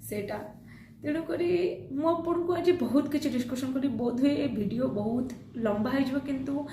सेटा तेणुक मुझे आज बहुत किसी डिस्कसन करी बोध हुए वीडियो बहुत लंबा हो किंतु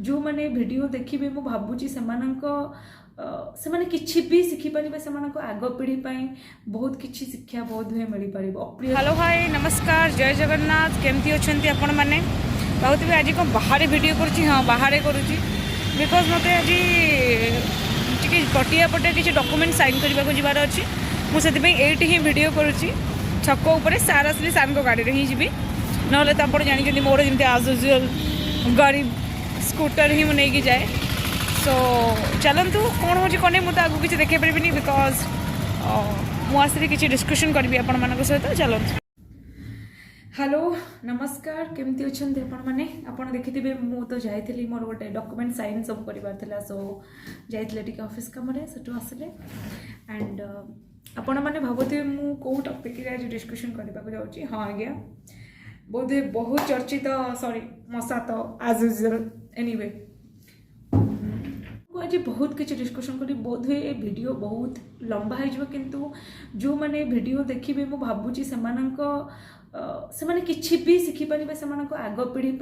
जो मैंने वीडियो देखिए मु भावुची से माने किछि भी शिखि पारिबे से आग पीढ़ी बहुत किछि शिक्षा बोध हुए मिल पार। हेलो हाय नमस्कार जय जगन्नाथ केमती अच्छे आपण मैंने बहुत भी आज कौन बाहर वीडियो करुँची हाँ बाहर करुँची बिकज मत आज पटिया पटे किसी डॉक्यूमेंट साइन करने को जबार अच्छी मुझे ये ही वीडियो करुँची छक उपर सार आसली सार को गाड़ी ही जी ना तो आप जानते मोर जमी आज यूजुअल गाड़ी स्कूटर ही मुझे जाए सो चलतु कौन हो कौन मुझे आगे किसी देखे पारि बिकज मुझे किसी डिस्कसन करी आपण मान सहित चलतु। हेलो नमस्कार केमती अच्छा मैंने आपड़ देखिथे मु तो जाइली मोर गोटे डॉक्यूमेंट साइन सब कर सो जाइए ऑफिस कम से आसिले एंड आपण मैंने भावुथे मु कौ टॉपिक आज डिस्कसन करने जाऊँगी हाँ आज्ञा बोधे बहुत चर्चित सॉरी मशा तो आज यूजुअल एनीवे आज बहुत किसी डिस्कसन करी बोध हुए ये वीडियो बहुत लंबा हो किंतु जो मैंने वीडियो देखिए मु भावुची से माने किछि भी शिखि पारिबे से आग पीढ़ी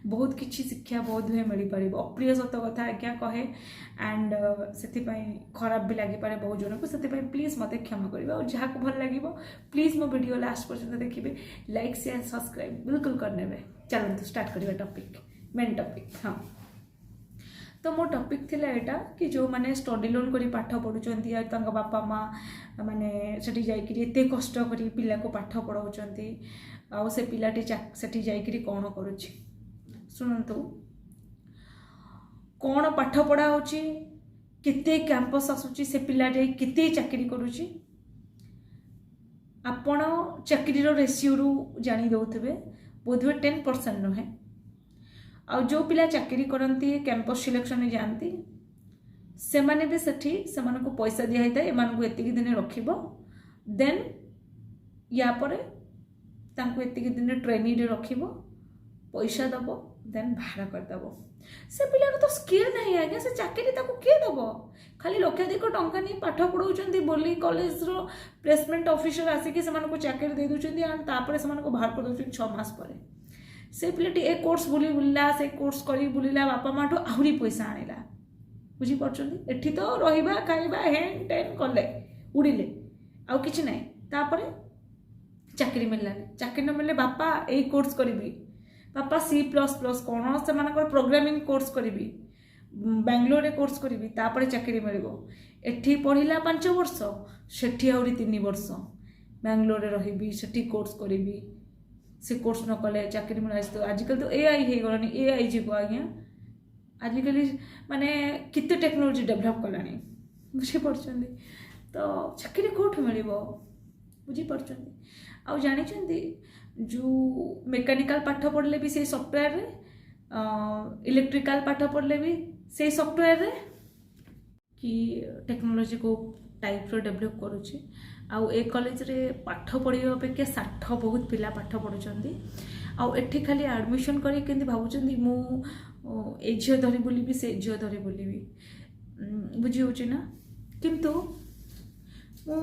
बहुत किछि शिक्षा बोध हुए मिल पार। अप्रिय सत कथा आज्ञा कहे एंड से खराब भी लगी पारे बहुत जन को से प्लीज मत क्षमा करेंगे और जहाँ को भल लगे प्लीज मो वीडियो लास्ट पर्यटन देखिए लाइक शेयर सब्सक्राइब बिल्कुल करने। चलते स्टार्ट करिए टॉपिक मेन टॉपिक हाँ तो मो टॉपिक थिला एटा कि जो माने स्टडी लोन करी पाठ पढ़ुचंती या तांका बापा माँ माने सेठी जाइकरी एते कष्ट करी पिला को पाठ पढ़ाउचंती आ से पिलाटी सेठी जाइकरी कोन करूची सुनंतु कोन पाठ पढ़ा होची केते कैंपस आसुची से पिला जाई केते चाकरी करूची आपण चाकरी रो रेशियो रु जानी दउथबे बोधवे 10% नहे आ जो पिला चाकरी करती कैंपस सिलेक्शन जाती से माने भी सेठी से माने को पैसा दिया होता है एमानकु एतिकी दिन रखिबो देन या परे तांको एतिकी दिन ट्रेनिंग रे रखिबो पैसा दबो देन भाड़ा कर दबो से पिला तो स्किल नहीं आज्ञा से चाकरी ताको के दबो खाली लक्षाधिक टंका नहीं पाठ पढ़ाउचंती बोली कॉलेज रो प्लेसमेंट ऑफिसर आसिकी से माने को चाकरी दे दुचंती एंड तापरे से माने को बाहर कर दुचंती 6 मास परे से पिलाटी ए कोर्स बुला से कोर्स करी बुलिला बापा माँ आहरी पैसा आनिला बुझीपार्टी एठी तो रहिबा खाइबा हेन टेन कले उड़िले आउ किछि नाही तापरे चाकरी मिललानी चाकरी न मिलले बापा ए कोर्स करी बापा C++ कौन से मानकर प्रोग्रामिंग कोर्स करी बेंगलोर रे कोर्स करी तापरे चाकरी मिलिबो एठी पढ़िला 5 वर्ष सेठी आउरी 3 वर्ष बेंगलोर रे रहिबी सेठी कोर्स करी से कोर्स न कले चाकरी मिल तो आजिकल तो AI हो गलानी AI जीव आज्ञा आजिकल माने किते टेक्नोलोजी डेवलप कलानी बुझीपार्टी तो चाकरी कौटू मिल बुझीपार्टी आउ जानी जो मेकानिकल पाठ पढ़ले भी से सॉफ्टवेयर रे इलेक्ट्रिकल पाठ पढ़ले भी से सॉफ्टवेयर रे कि टेक्नोलोजी को टाइप रो डेवलप करुची आउ ए कॉलेज रे पाठ पढ़िया अपेक्षा 60 बहुत पिला पाठ पढ़ुचंती आउ एठी खाली एडमिशन करी केंती भाबुचंती मु ए झियो धरी बोलिबी से झियो धरी बोलिबी बुझी होची ना किंतु मु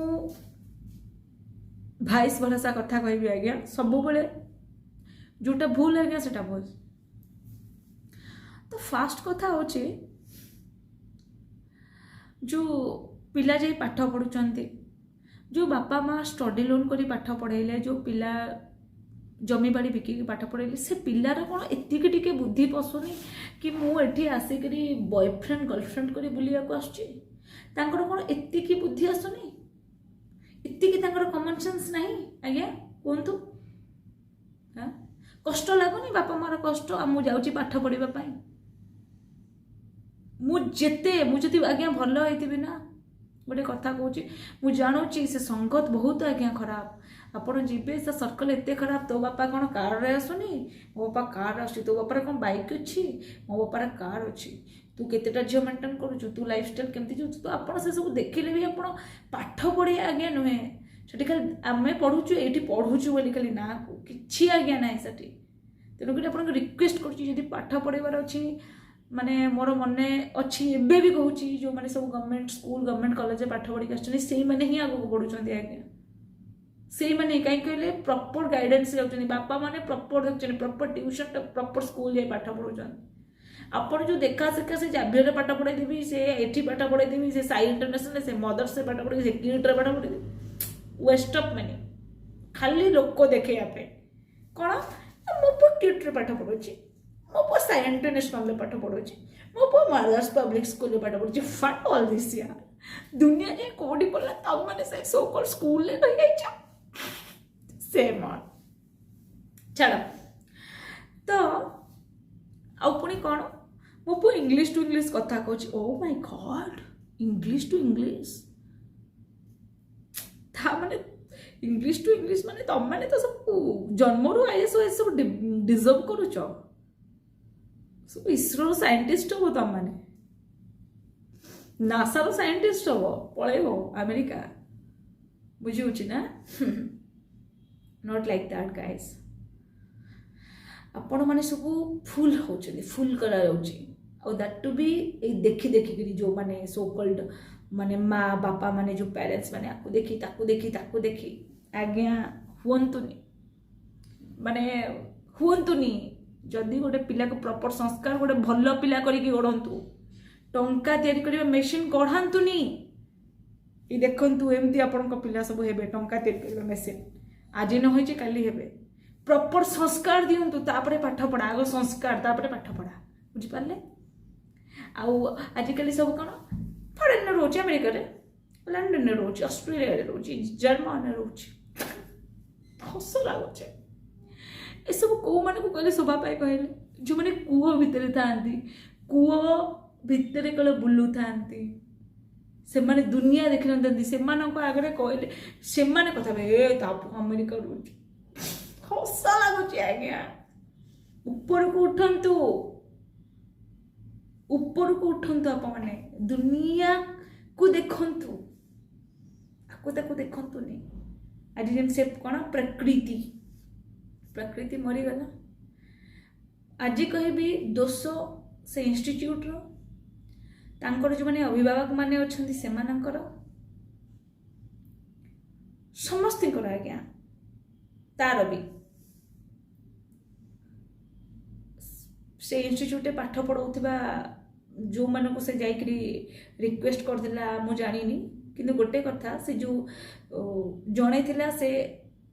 भाइस भरोसा कथा कहबी आज्ञा सब बेले जोटा भूल आज्ञा सेटा भूल तो फास्ट कथा होची जो पिला जाई पाठ पढ़ुचंती जो बापा माँ स्टडी लोन करी पाठ पढ़ेले जो पिला जमी बाड़ी बिकिकी पाठ पढ़ेले से पिलार कौन एतिकी टिके बुद्धि पशुनी कि मुझे आसिकी बॉयफ्रेंड गर्लफ्रेंड करी बुलिया को आसुची तांकर कौन एतिकी बुद्धि आसुनी एतिकी तांकर कॉमन सेंस नहीं आज्ञा कहतु हाँ कष्ट लगुनि बापा मार कष्ट आ मु जाउची पाठ पढ़िबा पई मुझे आज्ञा भल होइतिबि ना गोटे कथा कहूँ मुझे जानुची से संगत बहुत आज्ञा खराब आपड़ जीवे से सर्कल एत खराब तो बापा कौन कार रे आसुनी मो बापा कार आस तो बापार कौन बाइक अच्छी मो बापार कार अच्छी तू केतेटा झील मेंटेन करुचु तू लाइफस्टाइल केमती जाऊँ तो आप से सब देखिले भी आप पाठ पढ़े आज्ञा नुहे से खाली आम पढ़ुचु ये पढ़ुचु बोली खाली ना कि आज्ञा ना से तेणुक आप रिक्वेस्ट कर पाठ पढ़ार अच्छी माने मोर मने अच्छी एबे भी कहूँ जो मैंने सब गवर्नमेंट स्कूल गवर्नमेंट कॉलेज पाठ पढ़ी आसुच्च से मैंने ही आगे बढ़ुं आज्ञा से मैंने कहीं कहले प्रॉपर गाइडेंस जाउछन बापा माने प्रॉपर देखछन प्रॉपर ट्यूशन प्रॉपर स्कूल जाई पाठ पढौछन आपण जो देखा सेका से जाभियर पाठ पढ़ाई देबी से एठी पाठ पढ़ाई देबी से साई इंटरनेशनल से मदर्स से पाठ पढ़ाई से किट रे पाठ पढ़ाई देबी वेस्ट ऑफ मनी खाली लोक देखे पे कौन मो पु किट रे पाठ पढ़ुची मो पु साई इंटरनेशनल पाठ पढ़ुची मो पु मदर्स पब्लिक स्कूल रे पाठ पढ़ुची फट ऑल दिस यार दुनिया जे कोडी पड़ला तब माने से सो कॉल स्कूल ले रह जाइछा सेम ऑन चलो तो आ पुणी कौन मो पु इंग्लिश टू इंग्लिश कथा कहूँ ओ माय गॉड इंग्लिश टू इंग्लिश था माने इंग्लिश टू इंग्लिश माने तुम मैंने तो सब जन्मरू आईएएस ओएस सब डिजर्व करुच सब इसरो साइंटिस्ट हो तुम मैंने नासा रो साइंटिस्ट हो पलैब अमेरिका बुझी ना नॉट लाइक दैट गाइस आपण मैंने सब फुल होचली फुल करा जाउची और दैट टू बी ए देखी देखी जो माने सो कॉल्ड माने माँ बापा माने जो पेरेंट्स माने आपको देखी आज्ञा हुंतुनी माने हुंतुनी जदि गोटे पिला को प्रॉपर संस्कार गोटे भल पिला करिकी गढ़ंतु टंका तैयारी करिबा मशीन गढ़ांतुनी ये देखंतु एमती आपन को पिला सब हेबे टंका तैयारी करिबा मशीन आज न होइचे काली हेबे प्रॉपर संस्कार दियंतु तापरे पाठ पढ़ा आगो संस्कार तापरे पाठ पढ़ा बुझी पारले आउ आजिकल सब कौन फरेन रोचे अमेरिका रे लंडन रोचे ऑस्ट्रेलिया रे रोचे जर्मन रोचे हस लगुचे ये सब कौ मान को कहले शोभा पाए कहले जो मैंने कूह भितर था कूह भितर कल बुलू था से माने दुनिया देखि नथांती से आगे कहले से कथा अमेरिका रोचे हस लगुचे आज्ञा ऊपर को उठंतु आप माने दुनिया को देखंतु आपको ताको देखंतुनी आज जेम से कौन प्रकृति मरीगला आज कहबी दोष से इंस्टीट्यूट रो तांकर जो माने अभिभावक माने अछंती सेमानंकर समस्तिंकर आज्ञा तार भी से इंस्टीट्यूट पाठ पढ़ाउथिबा जो मानक से जाइकरी रिक्वेस्ट करथिला मु जानिनी किंतु गोटे कथा से जो जणे थिला से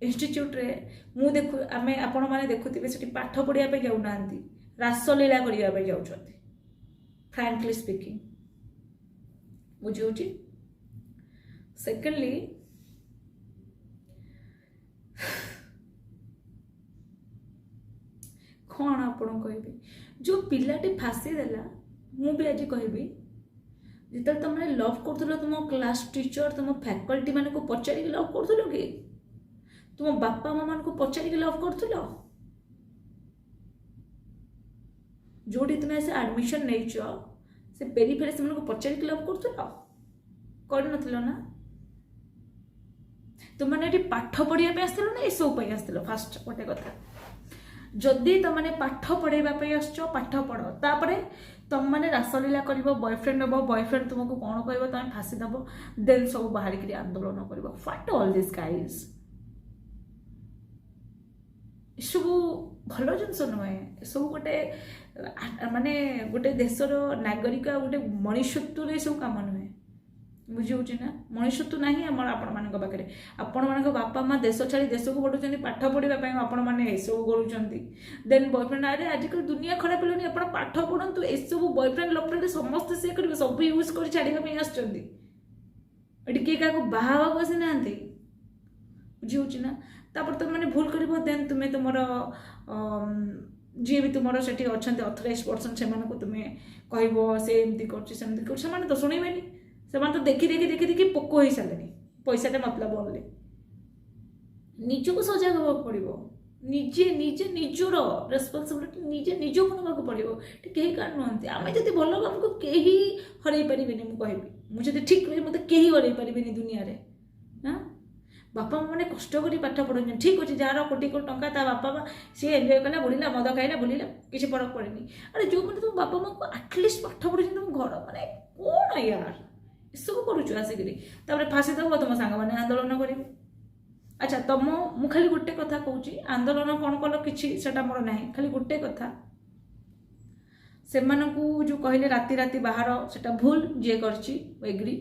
इंस्टीट्यूट रे मु देखु आमे आपण माने देखुथिबे सेठी पाठ पढ़िया पे जाउ नांती रासलीला करिया पे जाउछथि फ्रैंकली स्पीकिंग बुझिउची सेकेंडली कौन आपण कहबे जो पिलाटी फासी देला मु भी आज कहबी जिते तुमने लव कर तुम क्लास टीचर तुम फैकल्टी मान को पचारि लव कर कि तुम बापा माँ मान को पचारि लव कर जोटी तुम्हें से एडमिशन नहीं से पेरी फेरी से पचारि लव कर ना तुमने पाठ पढ़ाई आसलो ना ये सब आसलो फास्ट गोटे कथा जदि तुमने पाठ पढ़ाई आस पाठ पढ़ तापरे तुम मैंने रासलीला कर बॉयफ्रेंड हम बॉयफ्रेंड तुमको कौन कह तुम फाँसी दब देन सब बाहर कर आंदोलन कर व्हाट ऑल दिस गाइज सब भल जिनस नुहे सब गोटे माने गोटे देशर नागरिक गोटे मनुष्यत्व सब कम नुहे बुझे ना मनुष्यत्व ना आपण मान पाखे आपण मान बापा माँ देश छाड़ी देश को पढ़ुं पाठ पढ़ाई आपण मैंने सब करुँच देन बॉयफ्रेंड अरे आजिकल दुनिया खराब हेनी आप पाठ पढ़ु एसब बॉयफ्रेंड लवफ्रेंड समस्ते सी करेंगे सब यूज कर छाड़ापी आसटी किए क्या बाहा आसी ना बुझे ना तापर तुम मैंने भूल कर देन तुम्हें तुम जी भी तुम से अच्छा अथराइज पर्सन से तुम्हें कह से एमती कर तो शुणवे से तो देखी देखी देखी देखी पोक हो सारे पैसाटे मतलब बोलले निज को सजग हाँ पड़ो निजे निजे निजर रेस्पॉन्सिबिलिटी निजे निज को नाक पड़ो कहीं का नुहति आम जब भल कम को कहीं हर पारे मुझे ठीक रही मत कहीं हर पारे दुनिया हाँ बापा माँ मैंने कष्ट कर पाठ पढ़े ठीक अच्छे जार कोटी कोटी टंका ता बापा माँ सी एंजय कला बुलिला मद खाइला बुलिला किसी फरक पड़ेनि अरे जो मैंने तुम बापा माँ को आटलिस्ट पाठ पढ़े तुम घर माने कौन यार सब करुचु आसिक फाँसी दब तुम सांग मैंने आंदोलन करेंगे अच्छा तुम मु खाली गोटे कथा कहूँ आंदोलन कौन कल कि मोर ना खाली गोटे कथा से जो कहले राति राति बाहर सेटा भूल जी कर एग्री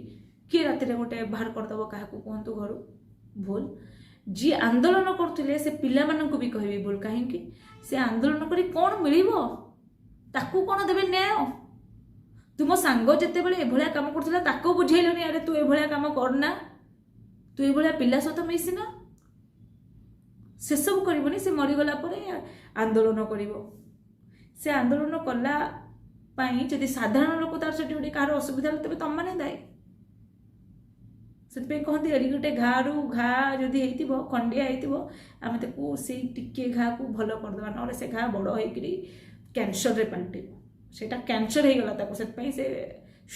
किए राति गोटे बाहर करदेव क्या कहतु घर भूल जी आंदोलन करते से पिला मानक भी कहबी भूल कहीं से आंदोलन करी कौन मिल ताकू कौन देवे न्याय तुम सांग जिते बड़े एभलिया काम करथिला ताको बुझेलनी अरे तू एभलिया काम करना तू एभलिया पिला सहित मिसिना से सब करबनी से मरीगला परे आंदोलन करिवो से आंदोलन कला पाई जदि साधारण लोक तार से गोटे कहार असुविधा तेज तुम मैंने दायी से कहते अरे गोटे घारू घा जदि खंडिया आम ताको से टिके घा को भल करदे ना से घा बड़ हो कैंसर रे पलटिव सेटा कैंसर हो गला से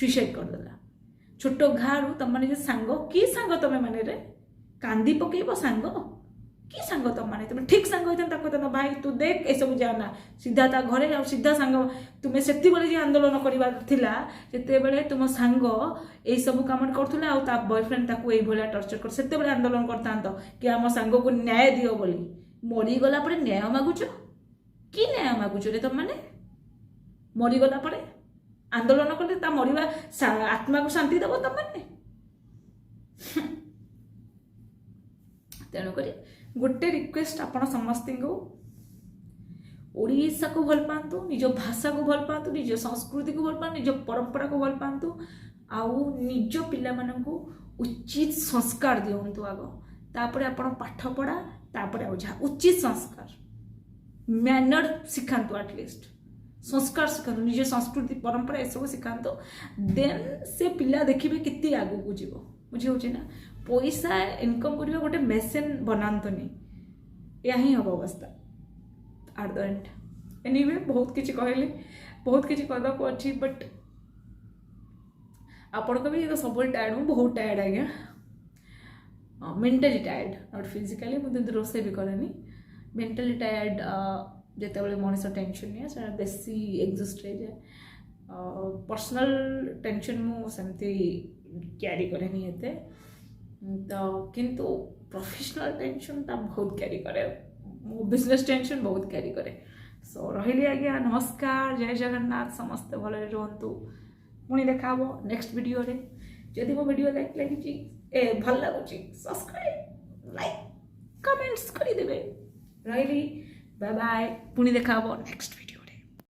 सुइसाइड करदेला छोट घारू तुम मैंने सांग कि सांग तुम मैंने रे कांदी पकेब सांग कि सांग तुम मैंने तुम ठीक सांग होता भाई तू देख ये सब जाना सीधा ता घरे आ सीधा सांग तुम्हें से आंदोलन करते तुम सांग ये सब कम करा बॉयफ्रेंड ये टर्चर कर से आंदोलन करता कि आम सांग को न्याय दियो बोली मरीगला पर न्याय मागुच कि न्याय मागुच रे तुम मैंने मरीगला पर आंदोलन कले मरवा आत्मा को शांति देव तुम मैंने तेणुक गोटे रिक्वेस्ट आपण समस्त को ओडिशा को भल पातु निज भाषा को भल पातु निज संस्कृति को भल पातु निज परंपरा को भल पातु आउ निज पिला मानकु उचित संस्कार दियंतु आगो तापरे आपण पाठ पढ़ा तापरे आ जा उचित संस्कार मैनर सिखांतु एटलिस्ट संस्कार सिखांतु निज संस्कृति परंपरा ये सब सिखांतु देन से पिला देखिबे कितनी आगु को जीवो बुझी होची ना पैसा इनकम करबा गोटे मेसिन बनातुनी या ही हम अवस्था एट द एंड एनीवे बहुत किसी कहले बहुत किसी कहवा को अच्छी बट आपण को भी तो सब टायर्ड हूँ बहुत टायर्ड आज्ञा मेंटली टायर्ड नॉट फिजिकली मुझे रोसे भी करेनि मेंटली टायर्ड जिते बड़े मनीष टेंशन नहीं है बेसी एग्जिस्ट हो जाए पर्सनल टेंशन मुझे क्यारी करेनि एते तो किंतु प्रोफेशनल टेंशन ता बहुत कैरी करे मो बिजनेस टेंशन बहुत कैरी करे सो रही आज्ञा नमस्कार जय जगन्नाथ समस्त भले रुहतु पुणी देखा नेक्स्ट वीडियो रे जदि मो वीडियो लाइक लगी भल लगुच सब्सक्राइब लाइक कमेंट्स कर देवे रही बाय बाय पुणी देखा नेक्स्ट वीडियो।